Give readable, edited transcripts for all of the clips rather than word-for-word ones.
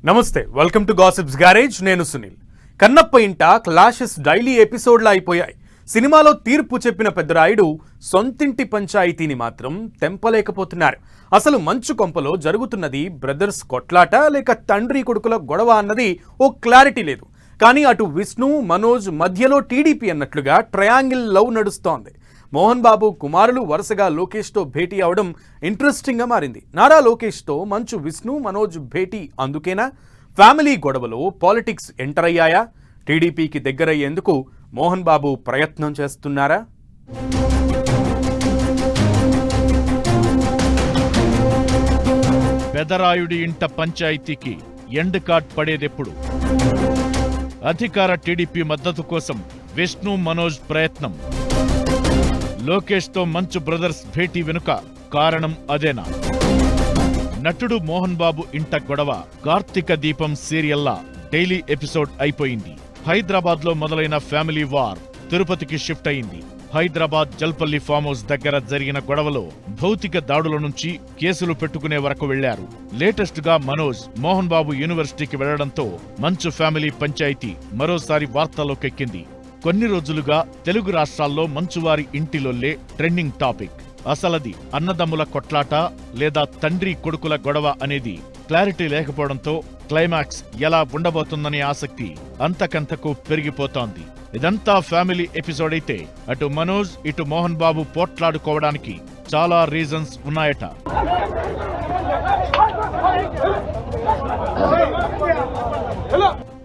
నమస్తే, welcome to gossips garage. నేను సునీల్. కన్నప్ప ఇంట క్లాషెస్ డైలీ ఎపిసోడ్లా అయిపోయాయి. సినిమాలో తీర్పు చెప్పిన పెద్దరాయుడు సొంతింటి పంచాయతీని మాత్రం తెంపలేకపోతున్నారు. అసలు మంచు కొంపలో జరుగుతున్నది బ్రదర్స్ కొట్లాట లేక తండ్రి కొడుకుల గొడవ అన్నది ఓ క్లారిటీ లేదు. కానీ అటు విష్ణు మనోజ్ మధ్యలో టీడీపీ అన్నట్లుగా ట్రయాంగిల్ లవ్ నడుస్తోంది. మోహన్ బాబు కుమారులు వరుసగా లోకేష్తో భేటీ అవడం ఇంట్రెస్టింగ్గా మారింది. నారా లోకేష్తో మంచు విష్ణు మనోజ్ భేటీ అందుకేనా? ఫ్యామిలీ గొడవలో పాలిటిక్స్ ఎంటర్ అయ్యాయా? టీడీపీకి దగ్గరయ్యేందుకు మోహన్ బాబు ప్రయత్నం చేస్తున్నారా? పెదరాయుడి ఇంట పంచాయతీకి ఎండ్ కార్డ్ పడేదెప్పుడు? అధికార టీడీపీ మద్దతు కోసం విష్ణు మనోజ్ ప్రయత్నం. లోకేష్తో మంచు బ్రదర్స్ భేటీ వెనుక కారణం అదేనా? నటుడు మోహన్ బాబు ఇంట గొడవ కార్తీక దీపం సీరియల్లా డైలీ ఎపిసోడ్ అయిపోయింది. హైదరాబాద్లో మొదలైన ఫ్యామిలీ వార్ తిరుపతికి షిఫ్ట్ అయింది. హైదరాబాద్ జల్పల్లి ఫామ్ హౌస్ దగ్గర జరిగిన గొడవలో భౌతిక దాడుల నుంచి కేసులు పెట్టుకునే వరకు వెళ్లారు. లేటెస్ట్ గా మనోజ్ మోహన్ బాబు యూనివర్సిటీకి వెళ్లడంతో మంచు ఫ్యామిలీ పంచాయతీ మరోసారి వార్తల్లోకెక్కింది. కొన్ని రోజులుగా తెలుగు రాష్ట్రాల్లో మంచువారి ఇంటిలోల్లే ట్రెండింగ్ టాపిక్. అసలది అన్నదమ్ముల కొట్లాట లేదా తండ్రి కొడుకుల గొడవ అనేది క్లారిటీ లేకపోవడంతో క్లైమాక్స్ ఎలా ఉండబోతుందనే ఆసక్తి అంతకంతకు పెరిగిపోతోంది. ఇదంతా ఫ్యామిలీ ఎపిసోడ్ అయితే అటు మనోజ్ ఇటు మోహన్ బాబు పోట్లాడుకోవడానికి చాలా రీజన్స్ ఉన్నాయట.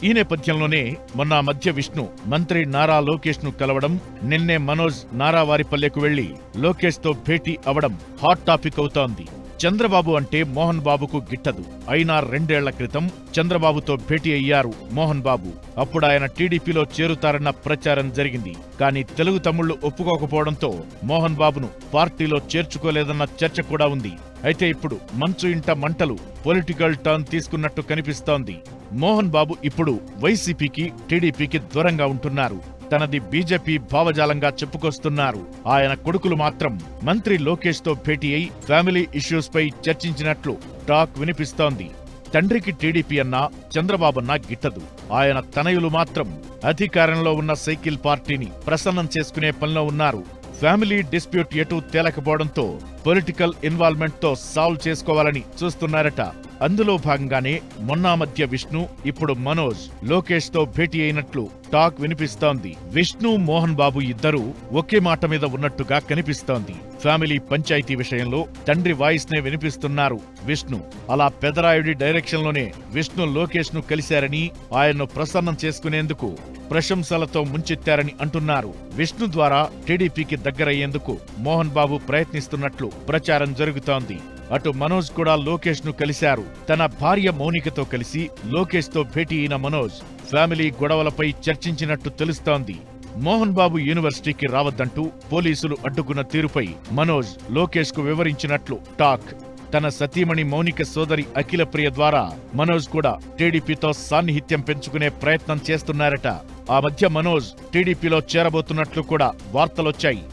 ఈ నేపథ్యంలోనే మొన్న మధ్య విష్ణు మంత్రి నారా లోకేష్ ను కలవడం, నిన్నే మనోజ్ నారావారిపల్లెకు వెళ్లి లోకేష్ తో భేటీ అవడం హాట్ టాపిక్ అవుతోంది. చంద్రబాబు అంటే మోహన్ బాబుకు గిట్టదు. అయినా 2 ఏళ్ల క్రితం చంద్రబాబుతో భేటీ అయ్యారు మోహన్ బాబు. అప్పుడు ఆయన టీడీపీలో చేరుతారన్న ప్రచారం జరిగింది. కానీ తెలుగు తమ్ముళ్లు ఒప్పుకోకపోవడంతో మోహన్ బాబును పార్టీలో చేర్చుకోలేదన్న చర్చ కూడా ఉంది. అయితే ఇప్పుడు మంచు ఇంట మంటలు పొలిటికల్ టర్న్ తీసుకున్నట్టు కనిపిస్తోంది. మోహన్ బాబు ఇప్పుడు వైసీపీకి టీడీపీకి దూరంగా ఉంటున్నారు. తనది బీజేపీ భావజాలంగా చెప్పుకొస్తున్నారు. ఆయన కొడుకులు మాత్రం మంత్రి లోకేష్ తో భేటీ అయి ఫ్యామిలీ ఇష్యూస్ పై చర్చించినట్లు టాక్ వినిపిస్తోంది. తండ్రికి టీడీపీ అన్నా చంద్రబాబన్నా గిట్టదు. ఆయన తనయులు మాత్రం అధికారంలో ఉన్న సైకిల్ పార్టీని ప్రసన్నం చేసుకునే పనిలో ఉన్నారు. ఫ్యామిలీ డిస్ప్యూట్ ఎటూ తేలకపోవడంతో పొలిటికల్ ఇన్వాల్వ్మెంట్ తో సాల్వ్ చేసుకోవాలని చూస్తున్నారట. అందులో భాగంగానే మొన్న మధ్య విష్ణు ఇప్పుడు మనోజ్ లోకేష్ తో భేటీ అయినట్లు టాక్ వినిపిస్తోంది. విష్ణు మోహన్ బాబు ఇద్దరూ ఒకే మాట మీద ఉన్నట్టుగా కనిపిస్తోంది. ఫ్యామిలీ పంచాయతీ విషయంలో తండ్రి వాయిస్ నే వినిపిస్తున్నారు విష్ణు. అలా పెదరాయుడి డైరెక్షన్ లోనే విష్ణు లోకేష్ ను కలిశారని, ఆయన్ను ప్రసన్నం చేసుకునేందుకు ప్రశంసలతో ముంచెత్తారని అంటున్నారు. విష్ణు ద్వారా టీడీపీకి దగ్గరయ్యేందుకు మోహన్ బాబు ప్రయత్నిస్తున్నట్లు ప్రచారం జరుగుతోంది. అటు మనోజ్ కూడా లోకేష్ ను కలిశారు. తన భార్య మౌనికతో కలిసి లోకేష్ తో భేటీ అయిన మనోజ్ ఫ్యామిలీ గొడవలపై చర్చించినట్టు తెలుస్తోంది. మోహన్ బాబు యూనివర్సిటీకి రావద్దంటూ పోలీసులు అడ్డుకున్న తీరుపై మనోజ్ లోకేష్ కు వివరించినట్లు టాక్. తన సతీమణి మౌనిక సోదరి అఖిలప్రియ ద్వారా మనోజ్ కూడా టీడీపీతో సాన్నిహిత్యం పెంచుకునే ప్రయత్నం చేస్తున్నారట. ఆ మధ్య మనోజ్ టీడీపీలో చేరబోతున్నట్లు కూడా వార్తలొచ్చాయి.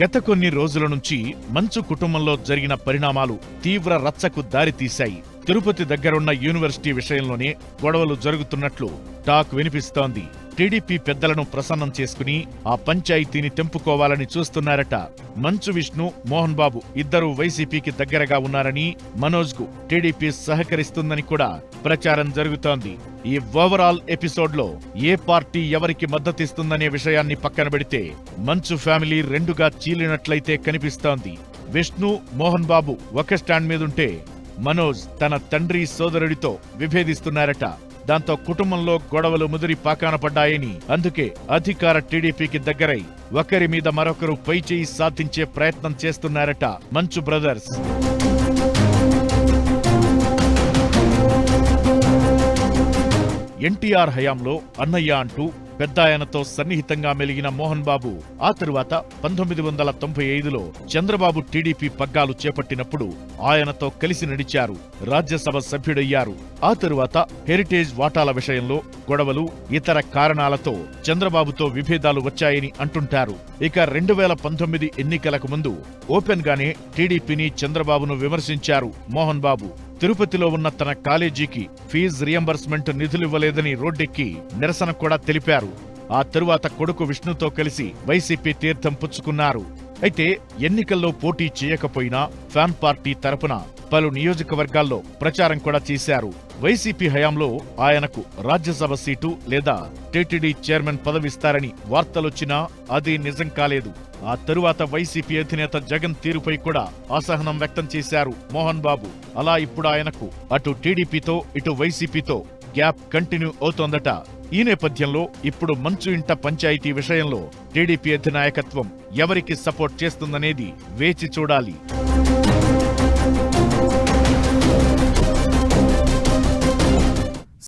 గత కొన్ని రోజుల నుంచి మంచు కుటుంబంలో జరిగిన పరిణామాలు తీవ్ర రచ్చకు దారితీశాయి. తిరుపతి దగ్గరున్న యూనివర్సిటీ విషయంలోనే గొడవలు జరుగుతున్నట్లు టాక్ వినిపిస్తోంది. టీడీపీ పెద్దలను ప్రసన్నం చేసుకుని ఆ పంచాయతీని తెంపుకోవాలని చూస్తున్నారట. మంచు విష్ణు మోహన్ బాబు ఇద్దరూ వైసీపీకి దగ్గరగా ఉన్నారని, మనోజ్ కు టీడీపీ సహకరిస్తుందని కూడా ప్రచారం జరుగుతోంది. ఈ ఓవరాల్ ఎపిసోడ్ లో ఏ పార్టీ ఎవరికి మద్దతిస్తుందనే విషయాన్ని పక్కన పెడితే మంచు ఫ్యామిలీ రెండుగా చీలినట్లయితే కనిపిస్తోంది. విష్ణు మోహన్ బాబు ఒక స్టాండ్ మీదుంటే మనోజ్ తన తండ్రి సోదరుడితో విభేదిస్తున్నారట. దాంతో కుటుంబంలో గొడవలు ముదిరి పాకాన పడ్డాయని, అందుకే అధికార టీడీపీకి దగ్గరై ఒకరి మీద మరొకరు పైచేయి సాధించే ప్రయత్నం చేస్తున్నారట మంచు బ్రదర్స్. ఎన్టీఆర్ హయాంలో అన్నయ్య అంటూ పెద్దాయనతో సన్నిహితంగా మెలిగిన మోహన్ బాబు ఆ తరువాత 1995లో చంద్రబాబు టీడీపీ పగ్గాలు చేపట్టినప్పుడు ఆయనతో కలిసి నడిచారు. రాజ్యసభ సభ్యుడయ్యారు. ఆ తరువాత హెరిటేజ్ వాటాల విషయంలో గొడవలు, ఇతర కారణాలతో చంద్రబాబుతో విభేదాలు వచ్చాయని అంటుంటారు. ఇక 2019 ఎన్నికలకు ముందు ఓపెన్ గానే టీడీపీని చంద్రబాబును విమర్శించారు మోహన్ బాబు. తిరుపతిలో ఉన్న తన కాలేజీకి ఫీజు రియంబర్స్మెంట్ నిధులివ్వలేదని రోడ్డెక్కి నిరసన కూడా తెలిపారు. ఆ తరువాత కొడుకు విష్ణుతో కలిసి వైసీపీ తీర్థం పుచ్చుకున్నారు. అయితే ఎన్నికల్లో పోటీ చేయకపోయినా ఫ్యాన్ పార్టీ తరపున పలు నియోజకవర్గాల్లో ప్రచారం కూడా చేశారు. వైసీపీ హయాంలో ఆయనకు రాజ్యసభ సీటు లేదా టీటీడీ చైర్మన్ పదవిస్తారని వార్తలొచ్చినా అది నిజం కాలేదు. ఆ తరువాత వైసీపీ అధినేత జగన్ తీరుపై కూడా అసహనం వ్యక్తం చేశారు మోహన్ బాబు. అలా ఇప్పుడు ఆయనకు అటు టీడీపీతో ఇటు వైసీపీతో గ్యాప్ కంటిన్యూ అవుతోందట. ఈ నేపథ్యంలో ఇప్పుడు మంచు ఇంట పంచాయతీ విషయంలో టీడీపీ అధినాయకత్వం ఎవరికి సపోర్ట్ చేస్తుందనేది వేచి చూడాలి.